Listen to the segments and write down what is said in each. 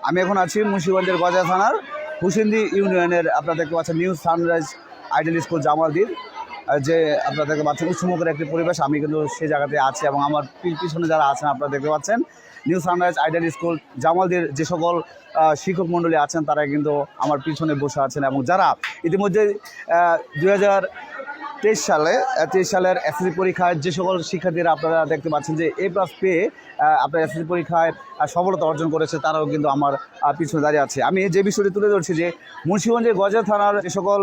আমি এখন আছি মুন্সিগঞ্জের গজা থানার হুসেন্দি ইউনিয়নের আপনারা দেখতে পাচ্ছেন নিউ সানরাইজ আইডিয়াল স্কুল জামালদির যে আপনারা দেখতে পাচ্ছেন উৎসমুখের একটি পরিবেশ। আমি কিন্তু সেই জায়গাতে আছি এবং আমার পিছনে যারা আছেন আপনারা দেখতে পাচ্ছেন নিউ সানরাইজ আইডিয়াল স্কুল জামালদির যে সকল শিক্ষক মণ্ডলী আছেন তারা কিন্তু আমার পিছনে বসে আছেন এবং যারা ইতিমধ্যে 2023 সালের এসএসসি পরীক্ষায় যে সকল শিক্ষার্থীরা আপনারা দেখতে পাচ্ছেন যে A+ পেয়ে আপনার এসএসসি পরীক্ষায় সফলতা অর্জন করেছে তারাও কিন্তু আমার পিছনে দাঁড়িয়ে আছে। আমি যে বিষয়টি তুলে ধরছি যে মুন্সিগঞ্জের গজা থানার যে সকল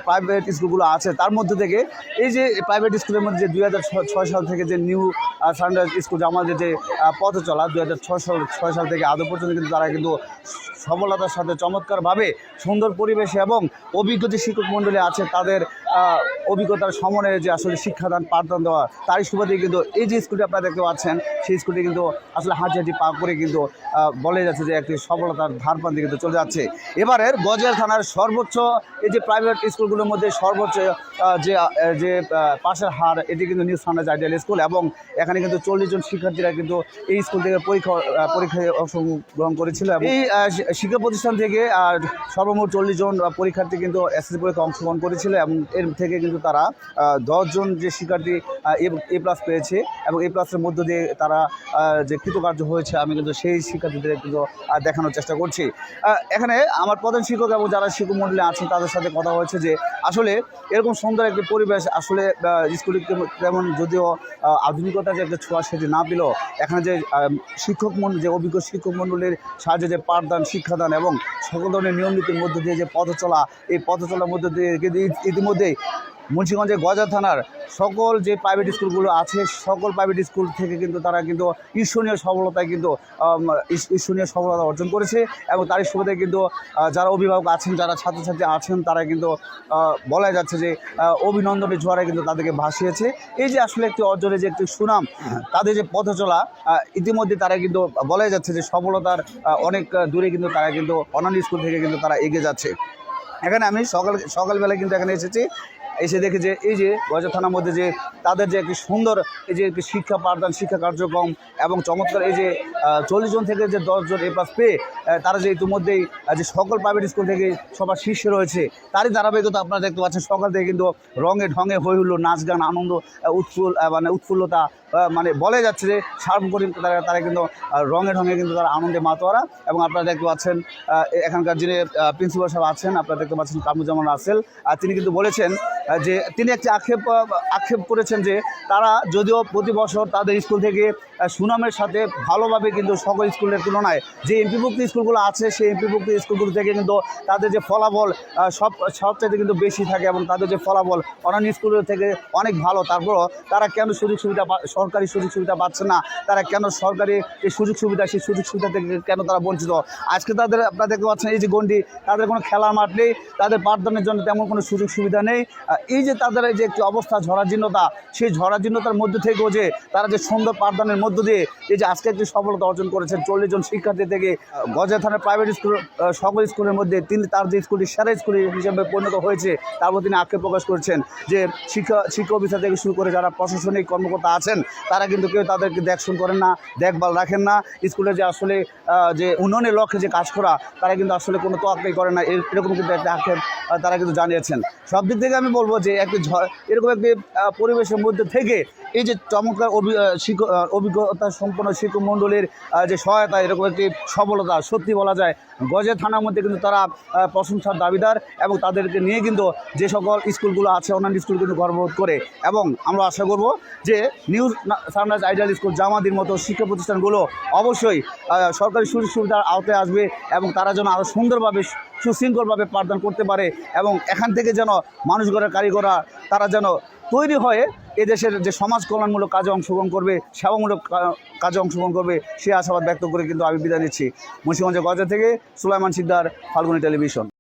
প্রাইভেট স্কুলগুলো আছে তার মধ্যে থেকে এই যে প্রাইভেট স্কুলের মধ্যে যে 2006 সাল থেকে যে নিউ সানরাইজ স্কুল আমাদের যে পথ চলা 2006 সাল থেকে আদৌ পর্যন্ত কিন্তু তারা কিন্তু সফলতার সাথে চমৎকারভাবে সুন্দর পরিবেশে এবং অভিজ্ঞ যে শিক্ষক মণ্ডলী আছে তাদের অভিজ্ঞতার সমন্বয়ে যে আসলে শিক্ষাদান পাঠদান দেওয়া তারই সুবাদে কিন্তু এই যে স্কুলটি আপনারা দেখতে পাচ্ছেন সেই স্কুলটি কিন্তু আসলে হাঁটি হাঁটি পা করে কিন্তু বলে যাচ্ছে যে একটি সফলতার ধারপ্রান্তে কিন্তু চলে যাচ্ছে। এবারের গজার থানার সর্বোচ্চ এই যে প্রাইভেট স্কুলগুলোর মধ্যে সর্বোচ্চ যে পাশের হার এটি কিন্তু নিউ সানরাইজ আইডিয়াল স্কুল এবং এখানে কিন্তু 40 জন শিক্ষার্থীরা কিন্তু এই স্কুল থেকে পরীক্ষায় অংশগ্রহণ করেছিল এবং এই শিক্ষা প্রতিষ্ঠান থেকে সর্বমোট 40 জন পরীক্ষার্থী কিন্তু এসএসসি পরীক্ষায় অংশগ্রহণ করেছিল এবং এর থেকে কিন্তু তারা 10 জন যে শিক্ষার্থী A+ পেয়েছে এবং A+-এর মধ্য দিয়ে তারা যে কৃতকার্য হয়েছে আমি কিন্তু সেই শিক্ষার্থীদের কিন্তু দেখানোর চেষ্টা করছি। এখানে আমার প্রধান শিক্ষক এবং যারা শিক্ষক মণ্ডলী আছেন তাদের সাথে কথা হয়েছে যে আসলে এরকম সুন্দর একটি পরিবেশ আসলে স্কুলে তেমন যদিও আধুনিকতা যে একটা ছোঁয়া সেটি না পেলেও এখানে যে শিক্ষক মণ্ডলী যে অভিজ্ঞ শিক্ষক মণ্ডলীর সাহায্যে যে পাঠদান শিক্ষাদান এবং সকল ধরনের নিয়ম নীতির মধ্য দিয়ে যে পথ চলা এই পথ চলার মধ্য দিয়ে কিন্তু ইতিমধ্যেই মুন্সিগঞ্জের গজা থানার সকল যে প্রাইভেট স্কুলগুলো আছে সকল প্রাইভেট স্কুল থেকে কিন্তু তারা কিন্তু ঈর্ষণীয় সফলতা অর্জন করেছে এবং তারই সুবাদে কিন্তু যারা অভিভাবক আছেন যারা ছাত্রছাত্রী আছেন তারা কিন্তু বলা যাচ্ছে যে অভিনন্দনের ঝড়ে কিন্তু তাদেরকে ভাসিয়েছে। এই যে আসলে একটি অর্জনের যে একটি সুনাম তাদের যে পথ চলা ইতিমধ্যে তারা কিন্তু বলা যাচ্ছে যে সফলতার অনেক দূরে কিন্তু তারা কিন্তু অন্যান্য স্কুল থেকে কিন্তু তারা এগিয়ে যাচ্ছে। এখানে আমি সকালবেলায় কিন্তু এখানে এসে দেখে যে এই যে গজা থানার মধ্যে যে তাদের যে একটি সুন্দর এই যে একটি শিক্ষা পাঠদান শিক্ষা কার্যক্রম এবং চমৎকার এই যে 40 জন থেকে যে 10 জন A+ পেয়ে তারা যে ইতিমধ্যেই যে সকল প্রাইভেট স্কুল থেকে সবার শীর্ষে রয়েছে তারই ধারাবাহিকতা আপনারা দেখতে পাচ্ছেন। সকাল থেকে কিন্তু রঙে ঢঙে হই হুল্লো নাচ গান আনন্দ উৎফুল্লতা মানে বলে যাচ্ছে যে সার্বক্ষণিক তারা কিন্তু রঙে ঢঙে কিন্তু তারা আনন্দে মাতোয়ারা এবং আপনারা দেখতে পাচ্ছেন এখানকার যিনি প্রিন্সিপাল সাহেব আছেন আপনারা দেখতে পাচ্ছেন কামরুজ্জামান রাসেল তিনি কিন্তু বলেছেন যে তিনি একটি আক্ষেপ করেছেন যে তারা যদিও প্রতি বছর তাদের স্কুল থেকে সুনামের সাথে ভালোভাবে কিন্তু সকল স্কুলের তুলনায় যে এমপিভুক্ত স্কুলগুলো আছে সেই এমপিভুক্ত স্কুলগুলো থেকে কিন্তু তাদের যে ফলাফল সবচাইতে কিন্তু বেশি থাকে এবং তাদের যে ফলাফল অন্যান্য স্কুলের থেকে অনেক ভালো। তারপরও তারা কেন সরকারি সুযোগ সুবিধা পাচ্ছে না, তারা কেন সরকারি যে সুযোগ সুবিধা সেই সুযোগ সুবিধা থেকে কেন তারা বঞ্চিত। আজকে তাদের আপনারা দেখতে পাচ্ছেন এই যে গণ্ডি তাদের কোনো খেলার মাঠ নেই, তাদের পাঠদানের জন্য তেমন কোনো সুযোগ সুবিধা নেই। এই যে তাদের যে একটি অবস্থা ঝরাজীর্ণতা সেই ঝরাজীর্ণতার মধ্যে থেকেও যে তারা যে সুন্দর পাঠদানের মধ্য দিয়ে এই যে আজকে একটি সফলতা অর্জন করেছেন 40 জন শিক্ষার্থী থেকে গজা থানার প্রাইভেট স্কুল সকল স্কুলের মধ্যে তিনি তার যে স্কুলটি সেরা স্কুল হিসেবে পরিণত হয়েছে তারপর তিনি আক্ষেপ প্রকাশ করেছেন যে শিক্ষা অফিসার থেকে শুরু করে যারা প্রশাসনিক কর্মকর্তা আছেন তারা কিন্তু কেউ তাদেরকে দেখশন করেন না, দেখভাল রাখেন না। স্কুলে যে আসলে যে উন্নয়নের লক্ষ্যে যে কাজ করা তারা কিন্তু আসলে কোনো তোয়াক্কাই করে না, এরকম কিন্তু একটা আক্ষেপ তারা কিন্তু জানিয়েছেন। সব দিক থেকে আমি বলবো যে এরকম একটি পরিবেশের মধ্যে থেকে এই যে চমৎকার অভিজ্ঞতা সম্পন্ন শিক্ষক মণ্ডলীর যে সহায়তা এরকম একটি সফলতা সত্যি বলা যায় গজা থানার মধ্যে কিন্তু তারা প্রশংসার দাবিদার এবং তাদেরকে নিয়ে কিন্তু যে সকল স্কুলগুলো আছে অন্যান্য স্কুল কিন্তু গর্ববোধ করে এবং আমরা আশা করব যে নিউ সানরাইজ আইডিয়াল স্কুল জামালদির মতো শিক্ষা প্রতিষ্ঠানগুলো অবশ্যই সরকারি সুযোগ সুবিধার আওতায় আসবে এবং তারা যেন আরও সুন্দরভাবে সুশৃঙ্খলভাবে পাঠদান করতে পারে এবং এখান থেকে যেন মানুষ গড়ার কারিগররা তারা যেন তৈরি হয়ে এদেশের যে সমাজ কল্যাণমূলক কাজে অংশগ্রহণ করবে, সেবামূলক কাজে অংশগ্রহণ করবে সে আশাবাদ ব্যক্ত করে কিন্তু আমি বিদায় নিচ্ছি। মুন্সিগঞ্জের গজা থেকে সুলাইমান সিকদার, ফাল্গুনী টেলিভিশন।